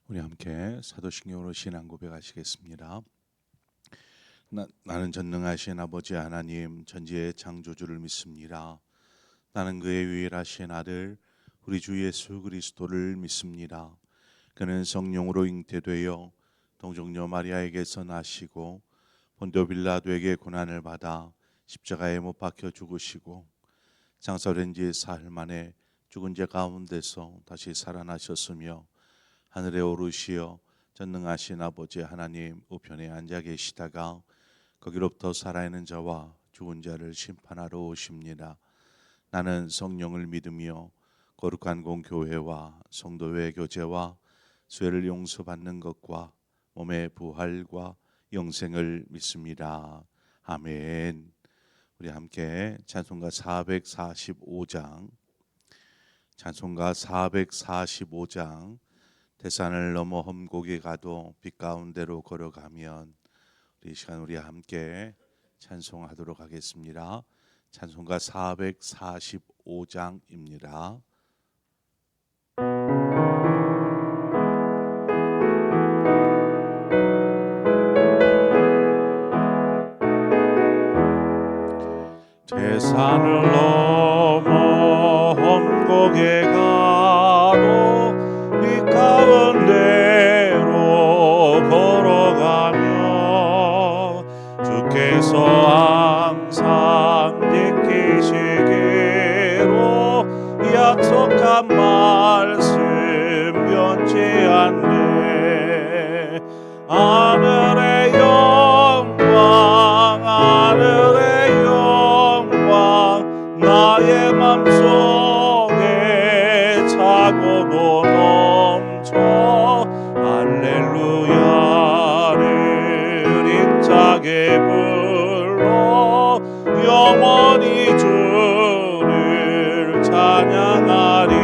우리 함께 사도신경으로 신앙 고백하시겠습니다. 나는 전능하신 아버지 하나님 전지의 창조주를 믿습니다. 나는 그의 유일하신 아들 우리 주 예수 그리스도를 믿습니다. 그는 성령으로 잉태되어 동정녀 마리아에게서 나시고 본도 빌라도에게 고난을 받아 십자가에 못 박혀 죽으시고 장사된 지 사흘 만에 죽은 자 가운데서 다시 살아나셨으며 하늘에 오르시어 전능하신 아버지 하나님 우편에 앉아 계시다가 거기로부터 살아있는 자와 죽은 자를 심판하러 오십니다. 나는 성령을 믿으며 거룩한 공교회와 성도의 교제와 죄를 용서받는 것과 몸의 부활과 영생을 믿습니다. 아멘. 우리 함께 찬송가 445장 대산을 넘어 험곡에 가도 빛 가운데로 걸어가면 이 시간 우리 함께 찬송하도록 하겠습니다. 찬송가 445장입니다. 대산을 넘어 험곡에 가도 빛 가운데로 걸어가며 주께서 항상 지키시기로 약속한 말씀 변치 않네. 하늘의 영광 하늘의 영광 나의 맘속에 차고도 넘쳐 할렐루야를 힘차게 불러 영원히 주를 찬양하리.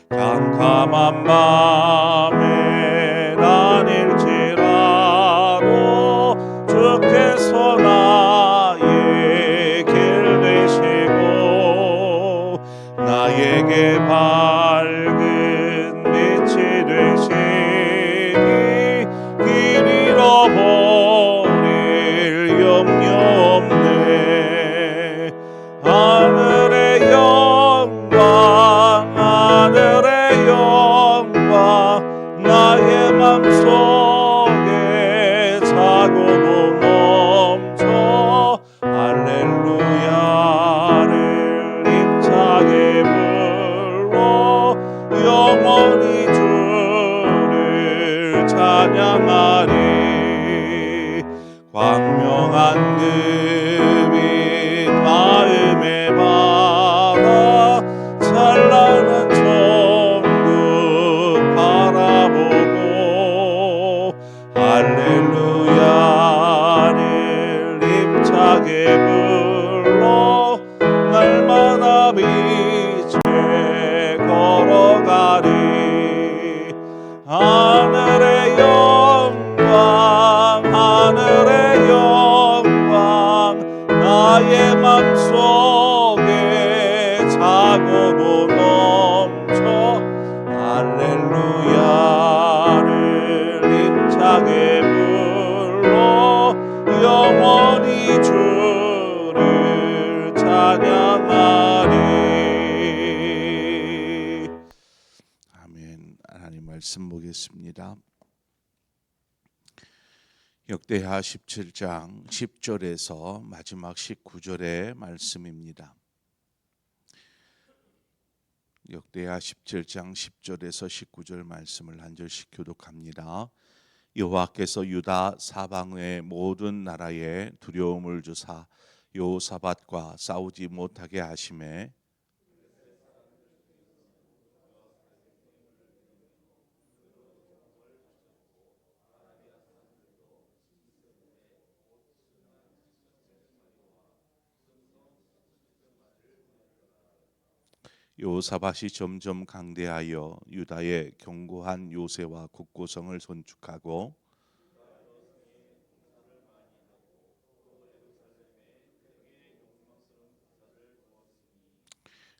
캄캄한 밤에 다닐지라도 주께서 나의 길 되시고 나에게 밝은 빛이 되시니 길 잃어버릴 염려 없네. 하늘의 영광 하늘의 영광 나의 맘속에 차고도 넘쳐 할렐루야를 힘차게 불러 영원히 주를 찬양하리. 광명한 그 빛 마음에 받아 찬란한 천국 바라보고 할렐루야를 힘차게 불러 날마다 빛에 걸어가리. 하늘의 영광 하늘의 영광 나의 맘속에 차고도 넘쳐 할렐루야를 힘차게 불러 영원히 주를 찬양하리. 아멘. 하나님 말씀 보겠습니다. 역대하 17장 10절에서 마지막 19절의 말씀입니다. 역대하 17장 10절에서 19절 말씀을 한 절씩 교독합니다. 여호와께서 유다 사방의 모든 나라에 두려움을 주사 여호사밧과 싸우지 못하게 하시매 여호사밧이 점점 강대하여 유다의 견고한 요새와 국고성을 건축하고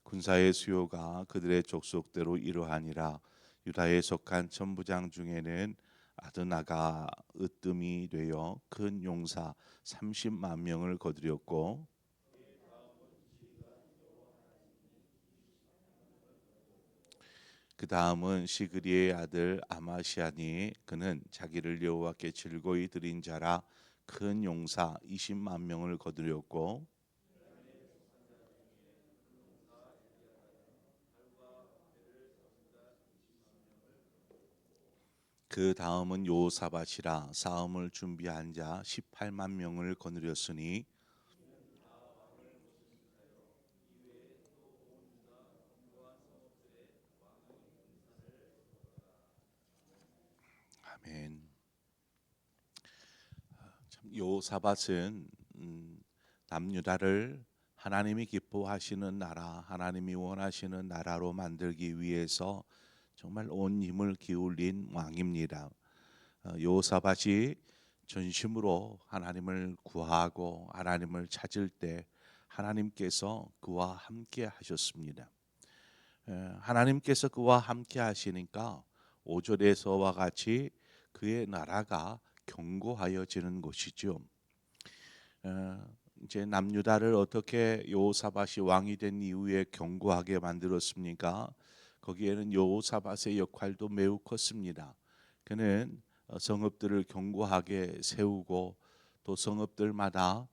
군사의 수요가 그들의 족속대로 이러하니라. 유다에 속한 천부장 중에는 아드나가 으뜸이 되어 큰 용사 30만 명을 거두렸고, 그 다음은 시그리의 아들 아마시아니, 그는 자기를 여호와께 즐거이 드린 자라 큰 용사 20만 명을 거두렸고, 그 다음은 요사밭이라 싸움을 준비한 자 18만 명을 거느렸으니, 아멘. 참 요사밭은 남유다를 하나님이 기뻐하시는 나라, 하나님이 원하시는 나라로 만들기 위해서 정말 온 힘을 기울인 왕입니다. 요사밭이 전심으로 하나님을 구하고 하나님을 찾을 때 하나님께서 그와 함께 하셨습니다. 하나님께서 그와 함께 하시니까 5절에서와 같이 그의 나라가 견고하여지는 것이죠. 이제 남유다를 어떻게 여호사밧이 왕이 된 이후에 견고하게 만들었습니까? 거기에는 여호사밧의 역할도 매우 컸습니다. 그는 성읍들을 견고하게 세우고 또 성읍들마다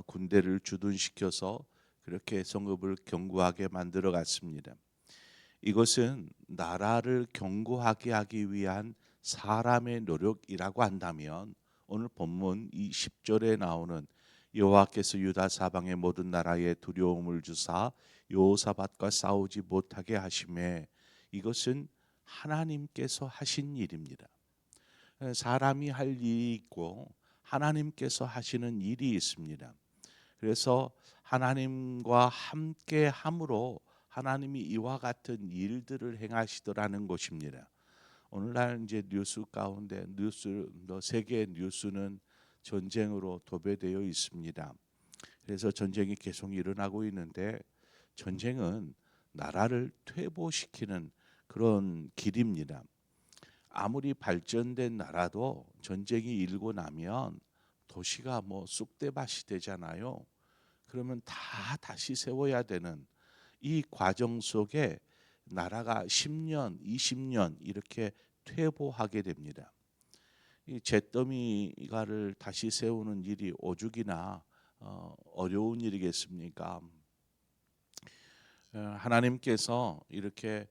군대를 주둔시켜서 그렇게 성읍을 견고하게 만들어 갔습니다. 이것은 나라를 견고하게 하기 위한 사람의 노력이라고 한다면, 오늘 본문 이 10절에 나오는 여호와께서 유다 사방의 모든 나라에 두려움을 주사 여호사밧과 싸우지 못하게 하심에, 이것은 하나님께서 하신 일입니다. 사람이 할 일이 있고 하나님께서 하시는 일이 있습니다. 그래서 하나님과 함께 함으로 하나님이 이와 같은 일들을 행하시더라는 것입니다. 오늘날 이제 뉴스 가운데 세계 뉴스는 전쟁으로 도배되어 있습니다. 그래서 전쟁이 계속 일어나고 있는데, 전쟁은 나라를 퇴보시키는 그런 길입니다. 아무리 발전된 나라도 전쟁이 일고 나면 도시가 뭐 쑥대밭이 되잖아요. 그러면 다 다시 세워야 되는 이 과정 속에 나라가 10년, 20년 이렇게 퇴보하게 됩니다. 이 잿더미가를 다시 세우는 일이 오죽이나 어려운 일이겠습니까? 하나님께서 이렇게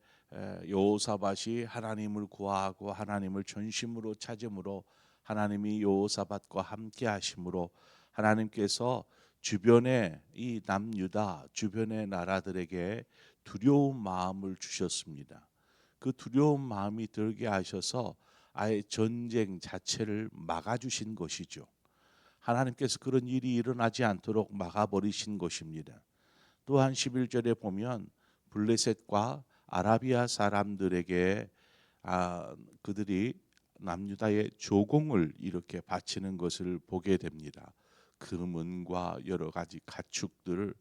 여호사밧이 하나님을 구하고 하나님을 전심으로 찾음으로 하나님이 여호사밧과 함께 하심으로 하나님께서 주변의 이 남유다 주변의 나라들에게 두려운 마음을 주셨습니다. 그 두려운 마음이 들게 하셔서 아예 전쟁 자체를 막아주신 것이죠. 하나님께서 그런 일이 일어나지 않도록 막아버리신 것입니다. 또한 11절에 보면 블레셋과 아라비아 사람들에게 그들이 남유다의 조공을 이렇게 바치는 것을 보게 됩니다. 금은과 여러 가지 가축들을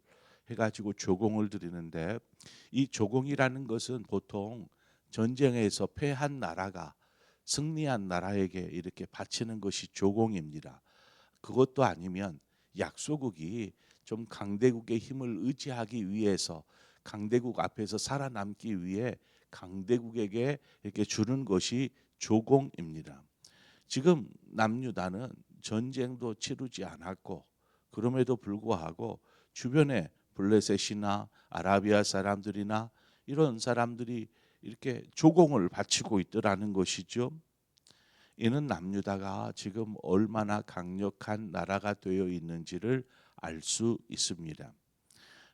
해가지고 조공을 드리는데, 이 조공이라는 것은 보통 전쟁에서 패한 나라가 승리한 나라에게 이렇게 바치는 것이 조공입니다. 그것도 아니면 약소국이 좀 강대국의 힘을 의지하기 위해서 강대국 앞에서 살아남기 위해 강대국에게 이렇게 주는 것이 조공입니다. 지금 남유다는 전쟁도 치르지 않았고 그럼에도 불구하고 주변에 블레셋이나 아라비아 사람들이나 이런 사람들이 이렇게 조공을 바치고 있더라는 것이죠. 이는 남유다가 지금 얼마나 강력한 나라가 되어 있는지를 알 수 있습니다.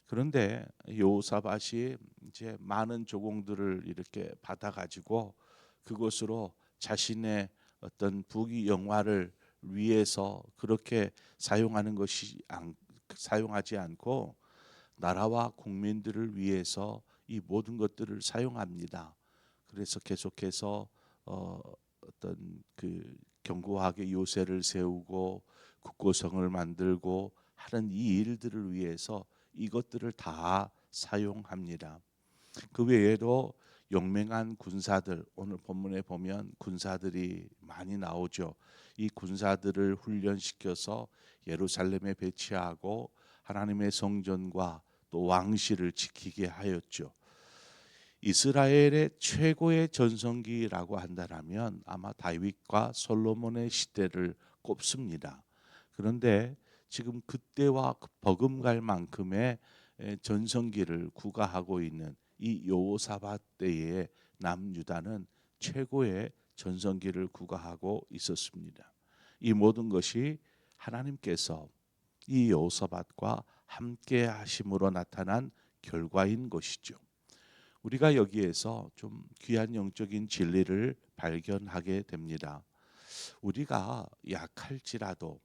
그런데 여호사밧이 이제 많은 조공들을 이렇게 받아 가지고 그것으로 자신의 어떤 부귀 영화를 위해서 그렇게 사용하지 않고 나라와 국민들을 위해서 이 모든 것들을 사용합니다. 그래서 계속해서 어떤 그 견고하게 요새를 세우고 국고성을 만들고 하는 이 일들을 위해서 이것들을 다 사용합니다. 그 외에도 용맹한 군사들, 오늘 본문에 보면 군사들이 많이 나오죠. 이 군사들을 훈련시켜서 예루살렘에 배치하고 하나님의 성전과 또 왕실을 지키게 하였죠. 이스라엘의 최고의 전성기라고 한다면 아마 다윗과 솔로몬의 시대를 꼽습니다. 그런데 지금 그때와 버금갈 만큼의 전성기를 구가하고 있는 이 여호사밧 때에 남유다는 최고의 전성기를 구가하고 있었습니다. 이 모든 것이 하나님께서 이 여호사밧과 함께 하심으로 나타난 결과인 것이죠. 우리가 여기에서 좀 귀한 영적인 진리를 발견하게 됩니다. 우리가 약할지라도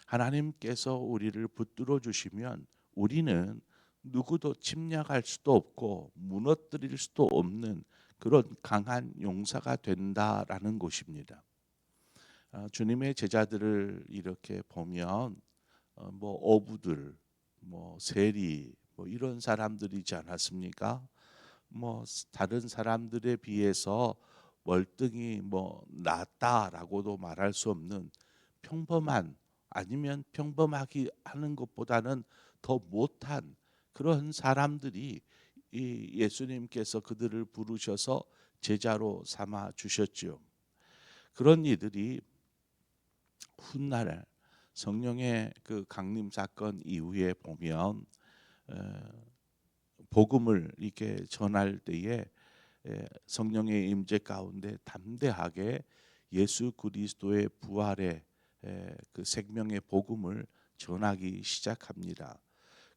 하나님께서 우리를 붙들어 주시면 우리는 누구도 침략할 수도 없고 무너뜨릴 수도 없는 그런 강한 용사가 된다라는 것입니다. 주님의 제자들을 이렇게 보면 뭐 어부들, 뭐 세리, 뭐 이런 사람들이지 않았습니까? 뭐 다른 사람들에 비해서 월등히 뭐 낫다라고도 말할 수 없는 평범한, 아니면 평범하기 하는 것보다는 더 못한 그런 사람들이 이 예수님께서 그들을 부르셔서 제자로 삼아 주셨지요. 그런 이들이 훗날 성령의 그 강림 사건 이후에 보면 복음을 이렇게 전할 때에 성령의 임재 가운데 담대하게 예수 그리스도의 부활의 그 생명의 복음을 전하기 시작합니다.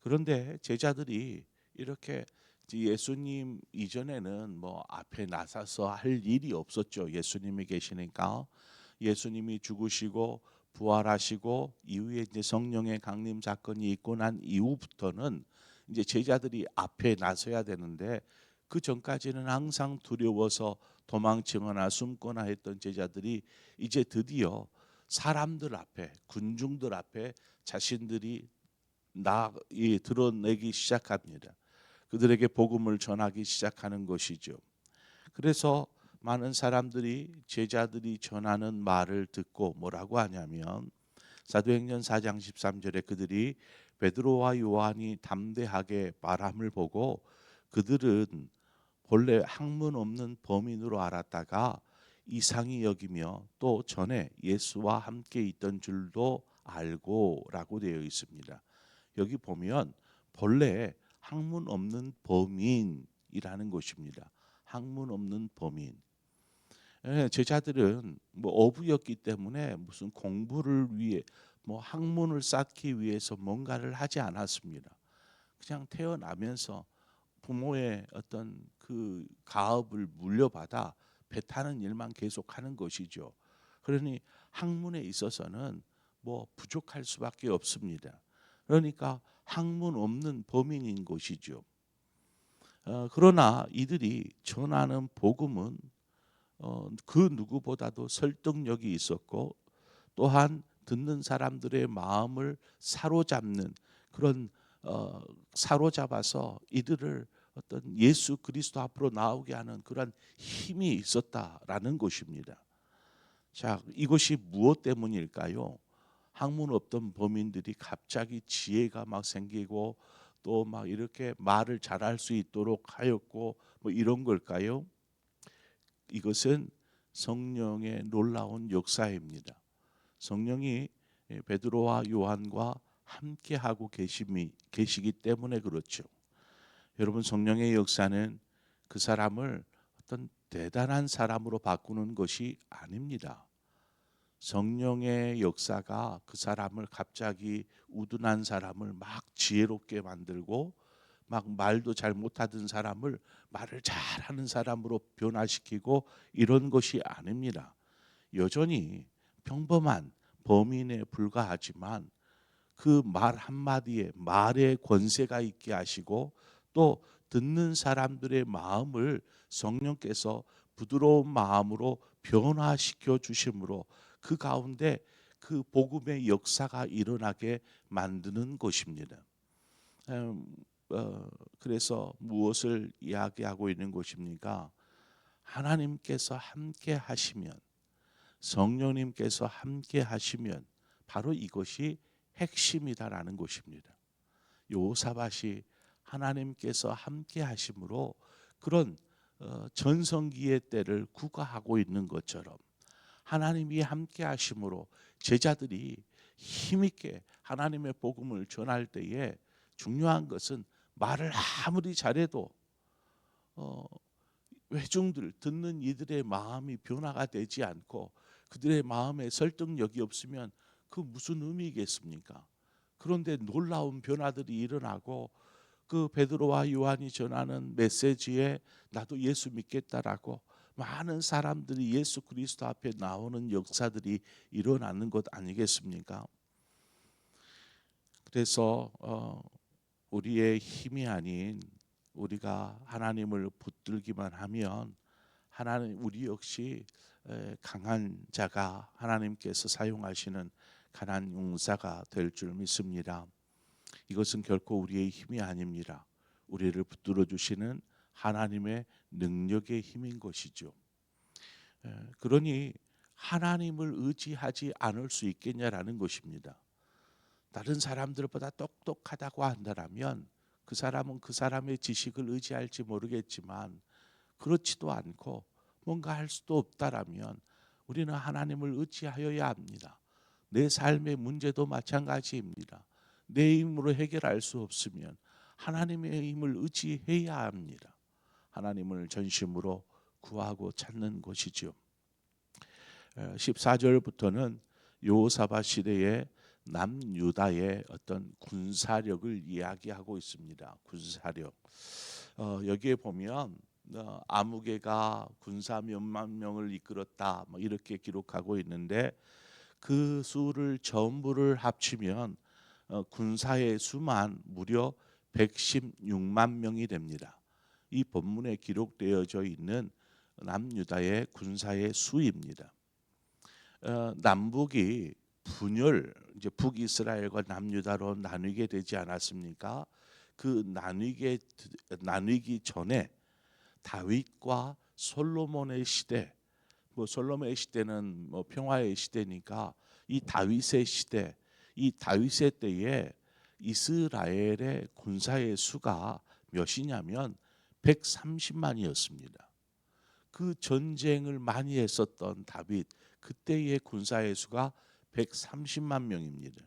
그런데 제자들이 이렇게 예수님 이전에는 뭐 앞에 나서서 할 일이 없었죠. 예수님이 계시니까. 예수님이 죽으시고 부활하시고 이후에 이제 성령의 강림 사건이 있고 난 이후부터는 이제 제자들이 앞에 나서야 되는데, 그 전까지는 항상 두려워서 도망치거나 숨거나 했던 제자들이 이제 드디어 사람들 앞에, 군중들 앞에 자신들이 드러내기 시작합니다. 그들에게 복음을 전하기 시작하는 것이죠. 그래서 많은 사람들이 제자들이 전하는 말을 듣고 뭐라고 하냐면, 사도행전 4장 13절에 그들이 베드로와 요한이 담대하게 말함을 보고 그들은 본래 학문 없는 범인으로 알았다가 이상히 여기며 또 전에 예수와 함께 있던 줄도 알고 라고 되어 있습니다. 여기 보면 본래 학문 없는 범인이라는 것입니다. 학문 없는 범인. 제자들은 뭐 어부였기 때문에 무슨 공부를 위해 뭐 학문을 쌓기 위해서 뭔가를 하지 않았습니다. 그냥 태어나면서 부모의 어떤 그 가업을 물려받아 배 타는 일만 계속하는 것이죠. 그러니 학문에 있어서는 뭐 부족할 수밖에 없습니다. 그러니까 학문 없는 범인인 것이죠. 그러나 이들이 전하는 복음은 그 누구보다도 설득력이 있었고, 또한 듣는 사람들의 마음을 사로잡는 그런 사로잡아서 이들을 어떤 예수 그리스도 앞으로 나오게 하는 그런 힘이 있었다라는 것입니다. 자, 이것이 무엇 때문일까요? 학문 없던 범인들이 갑자기 지혜가 막 생기고 또 막 이렇게 말을 잘할 수 있도록 하였고 뭐 이런 걸까요? 이것은 성령의 놀라운 역사입니다. 성령이 베드로와 요한과 함께 하고 계시기 때문에 그렇죠. 여러분, 성령의 역사는 그 사람을 어떤 대단한 사람으로 바꾸는 것이 아닙니다. 성령의 역사가 그 사람을 갑자기 우둔한 사람을 막 지혜롭게 만들고 막 말도 잘 못하던 사람을 말을 잘하는 사람으로 변화시키고 이런 것이 아닙니다. 여전히 평범한 범인에 불과하지만 그 말 한마디에 말의 권세가 있게 하시고 또 듣는 사람들의 마음을 성령께서 부드러운 마음으로 변화시켜 주심으로 그 가운데 그 복음의 역사가 일어나게 만드는 것입니다. 그래서 무엇을 이야기하고 있는 것입니까? 하나님께서 함께 하시면, 성령님께서 함께 하시면 바로 이것이 핵심이다라는 것입니다. 요사밭이 하나님께서 함께 하심으로 그런 전성기의 때를 구가하고 있는 것처럼 하나님이 함께 하심으로 제자들이 힘있게 하나님의 복음을 전할 때에 중요한 것은 말을 아무리 잘해도 회중들 듣는 이들의 마음이 변화가 되지 않고 그들의 마음에 설득력이 없으면 그 무슨 의미겠습니까? 그런데 놀라운 변화들이 일어나고 그 베드로와 요한이 전하는 메시지에 나도 예수 믿겠다라고 많은 사람들이 예수 그리스도 앞에 나오는 역사들이 일어나는 것 아니겠습니까? 그래서 우리의 힘이 아닌 우리가 하나님을 붙들기만 하면 하나님 우리 역시 강한 자가 하나님께서 사용하시는 강한 용사가 될 줄 믿습니다. 이것은 결코 우리의 힘이 아닙니다. 우리를 붙들어 주시는 하나님의 능력의 힘인 것이죠. 그러니 하나님을 의지하지 않을 수 있겠냐라는 것입니다. 다른 사람들보다 똑똑하다고 한다면 그 사람은 그 사람의 지식을 의지할지 모르겠지만 그렇지도 않고 뭔가 할 수도 없다라면 우리는 하나님을 의지하여야 합니다. 내 삶의 문제도 마찬가지입니다. 내 힘으로 해결할 수 없으면 하나님의 힘을 의지해야 합니다. 하나님을 전심으로 구하고 찾는 것이죠. 14절부터는 여호사밧 시대의 남유다의 어떤 군사력을 이야기하고 있습니다. 군사력. 여기에 보면 아무개가 군사 몇만 명을 이끌었다 뭐 이렇게 기록하고 있는데 그 수를 전부를 합치면 군사의 수만 무려 116만 명이 됩니다. 이 본문에 기록되어져 있는 남유다의 군사의 수입니다. 남북이 분열, 이제 북이스라엘과 남유다로 나뉘게 되지 않았습니까? 그 나뉘기 전에 다윗과 솔로몬의 시대, 뭐 솔로몬의 시대는 뭐 평화의 시대니까 이 다윗의 시대, 이 다윗의 때에 이스라엘의 군사의 수가 몇이냐면 130만이었습니다. 그 전쟁을 많이 했었던 다윗 그때의 군사의 수가 130만 명입니다.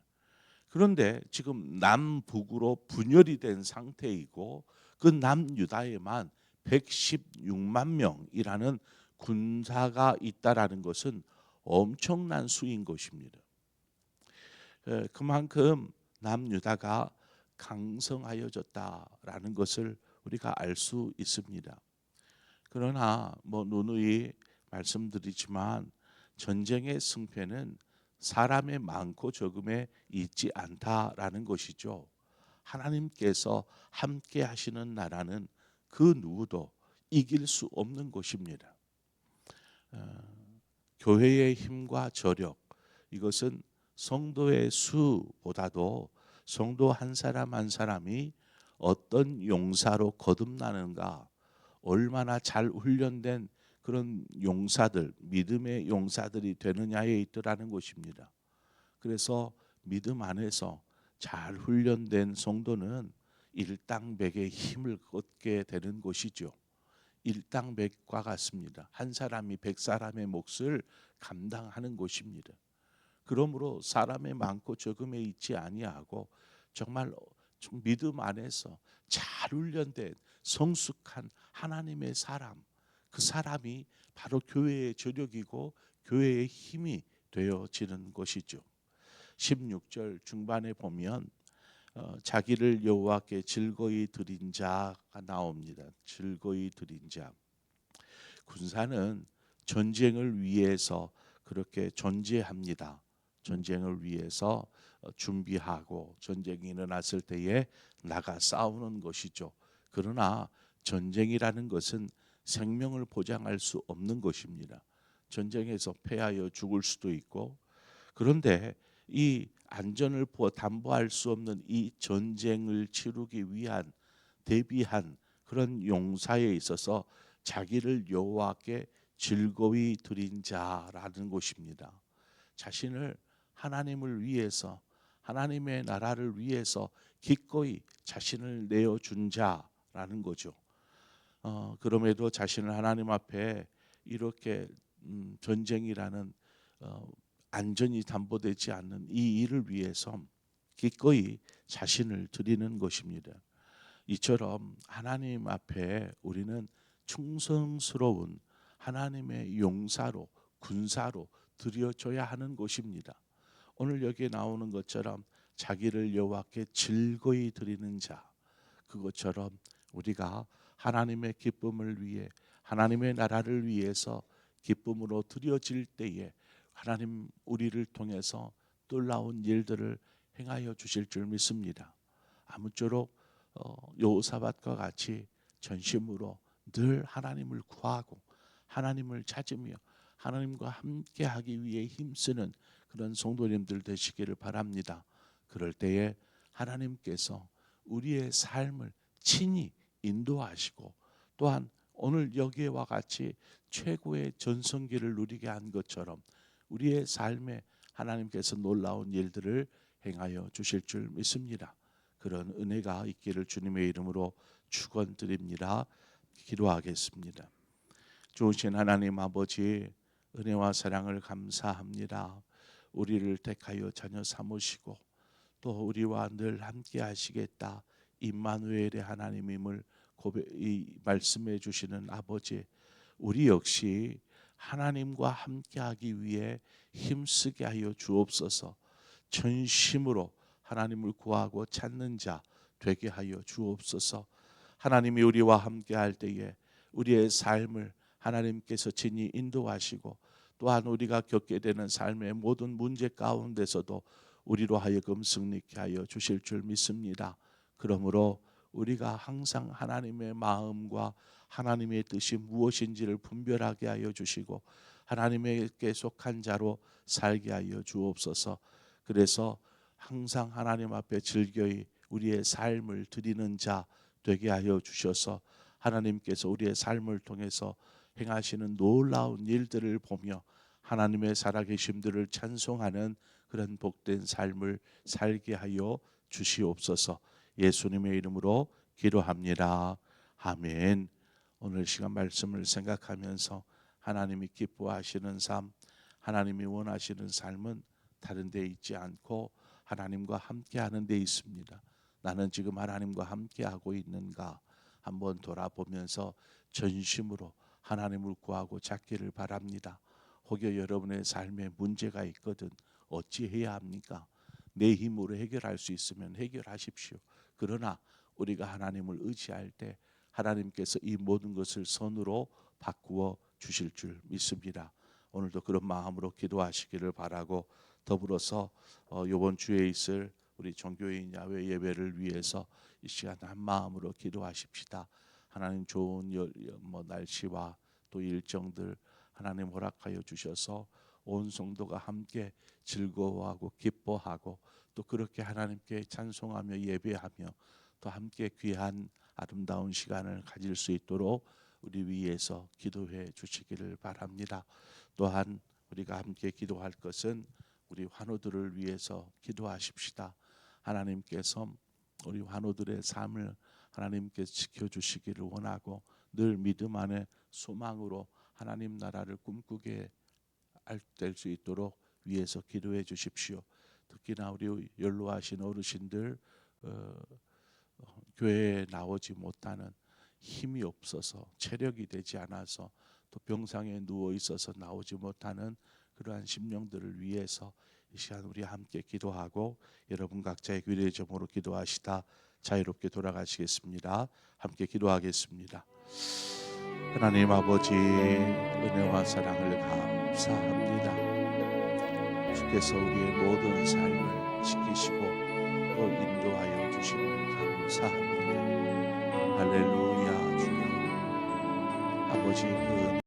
그런데 지금 남북으로 분열이 된 상태이고 그 남유다에만 116만 명이라는 군사가 있다라는 것은 엄청난 수인 것입니다. 그만큼 남유다가 강성하여졌다라는 것을 우리가 알 수 있습니다. 그러나 뭐 누누이 말씀드리지만 전쟁의 승패는 사람의 많고 적음에 있지 않다라는 것이죠. 하나님께서 함께 하시는 나라는 그 누구도 이길 수 없는 것입니다. 교회의 힘과 저력, 이것은 성도의 수보다도 성도 한 사람 한 사람이 어떤 용사로 거듭나는가, 얼마나 잘 훈련된 그런 용사들, 믿음의 용사들이 되느냐에 있더라는 것입니다. 그래서 믿음 안에서 잘 훈련된 성도는 일당백의 힘을 얻게 되는 것이죠. 일당백과 같습니다. 한 사람이 100사람의 몫을 감당하는 것입니다. 그러므로 사람의 많고 적음에 있지 아니하고 정말 믿음 안에서 잘 훈련된 성숙한 하나님의 사람, 그 사람이 바로 교회의 저력이고 교회의 힘이 되어지는 것이죠. 16절 중반에 보면 자기를 여호와께 즐거이 드린 자가 나옵니다. 즐거이 드린 자. 군사는 전쟁을 위해서 그렇게 존재합니다. 전쟁을 위해서 준비하고 전쟁이 일어났을 때에 나가 싸우는 것이죠. 그러나 전쟁이라는 것은 생명을 보장할 수 없는 것입니다. 전쟁에서 패하여 죽을 수도 있고, 그런데 이 안전을 담보할 수 없는 이 전쟁을 치르기 위한 대비한 그런 용사에 있어서 자기를 여호와께 즐거이 드린 자라는 것입니다. 자신을 하나님을 위해서, 하나님의 나라를 위해서 기꺼이 자신을 내어준 자라는 거죠. 그럼에도 자신을 하나님 앞에 이렇게 전쟁이라는 안전이 담보되지 않는 이 일을 위해서 기꺼이 자신을 드리는 것입니다. 이처럼 하나님 앞에 우리는 충성스러운 하나님의 용사로, 군사로 드려져야 하는 것입니다. 오늘 여기에 나오는 것처럼 자기를 여호와께 즐거이 드리는 자, 그것처럼 우리가 하나님의 기쁨을 위해, 하나님의 나라를 위해서 기쁨으로 드려질 때에 하나님 우리를 통해서 놀라운 일들을 행하여 주실 줄 믿습니다. 아무쪼록 여호사밧과 같이 전심으로 늘 하나님을 구하고 하나님을 찾으며 하나님과 함께하기 위해 힘쓰는 그런 성도님들 되시기를 바랍니다. 그럴 때에 하나님께서 우리의 삶을 친히 인도하시고 또한 오늘 여기와 같이 최고의 전성기를 누리게 한 것처럼 우리의 삶에 하나님께서 놀라운 일들을 행하여 주실 줄 믿습니다. 그런 은혜가 있기를 주님의 이름으로 축원드립니다. 기도하겠습니다. 좋으신 하나님 아버지, 은혜와 사랑을 감사합니다. 우리를 택하여 자녀 삼으시고 또 우리와 늘 함께 하시겠다, 임마누엘의 하나님임을 말씀해 주시는 아버지, 우리 역시 하나님과 함께하기 위해 힘쓰게 하여 주옵소서. 전심으로 하나님을 구하고 찾는 자 되게 하여 주옵소서. 하나님이 우리와 함께할 때에 우리의 삶을 하나님께서 친히 인도하시고 또한 우리가 겪게 되는 삶의 모든 문제 가운데서도 우리로 하여금 승리케 하여 주실 줄 믿습니다. 그러므로 우리가 항상 하나님의 마음과 하나님의 뜻이 무엇인지를 분별하게 하여 주시고 하나님에게 속한 자로 살게 하여 주옵소서. 그래서 항상 하나님 앞에 즐거이 우리의 삶을 드리는 자 되게 하여 주셔서 하나님께서 우리의 삶을 통해서 행하시는 놀라운 일들을 보며 하나님의 살아계심들을 찬송하는 그런 복된 삶을 살게 하여 주시옵소서. 예수님의 이름으로 기도합니다. 아멘. 오늘 시간 말씀을 생각하면서 하나님이 기뻐하시는 삶, 하나님이 원하시는 삶은 다른 데 있지 않고 하나님과 함께하는 데 있습니다. 나는 지금 하나님과 함께하고 있는가 한번 돌아보면서 전심으로 하나님을 구하고 찾기를 바랍니다. 혹여 여러분의 삶에 문제가 있거든 어찌해야 합니까? 내 힘으로 해결할 수 있으면 해결하십시오. 그러나 우리가 하나님을 의지할 때 하나님께서 이 모든 것을 선으로 바꾸어 주실 줄 믿습니다. 오늘도 그런 마음으로 기도하시기를 바라고 더불어서 이번 주에 있을 우리 종교인 야외 예배를 위해서 이 시간 한 마음으로 기도하십시다. 하나님 좋은 날씨와 또 일정들 하나님 허락하여 주셔서 온 성도가 함께 즐거워하고 기뻐하고 또 그렇게 하나님께 찬송하며 예배하며 또 함께 귀한 아름다운 시간을 가질 수 있도록 우리 위해서 기도해 주시기를 바랍니다. 또한 우리가 함께 기도할 것은 우리 환우들을 위해서 기도하십시다. 하나님께서 우리 환우들의 삶을 하나님께서 지켜주시기를 원하고 늘 믿음 안에 소망으로 하나님 나라를 꿈꾸게 될 수 있도록 위해서 기도해 주십시오. 특히나 우리 연로하신 어르신들 교회에 나오지 못하는, 힘이 없어서 체력이 되지 않아서 또 병상에 누워 있어서 나오지 못하는 그러한 심령들을 위해서 이 시간 우리 함께 기도하고 여러분 각자의 기도의 점으로 기도하시다 자유롭게 돌아가시겠습니다. 함께 기도하겠습니다. 하나님 아버지, 은혜와 사랑을 감사합니다. 주께서 우리의 모든 삶을 지키시고 또 인도하여 주심을 감사합니다. 할렐루야. 주여 아버지, 그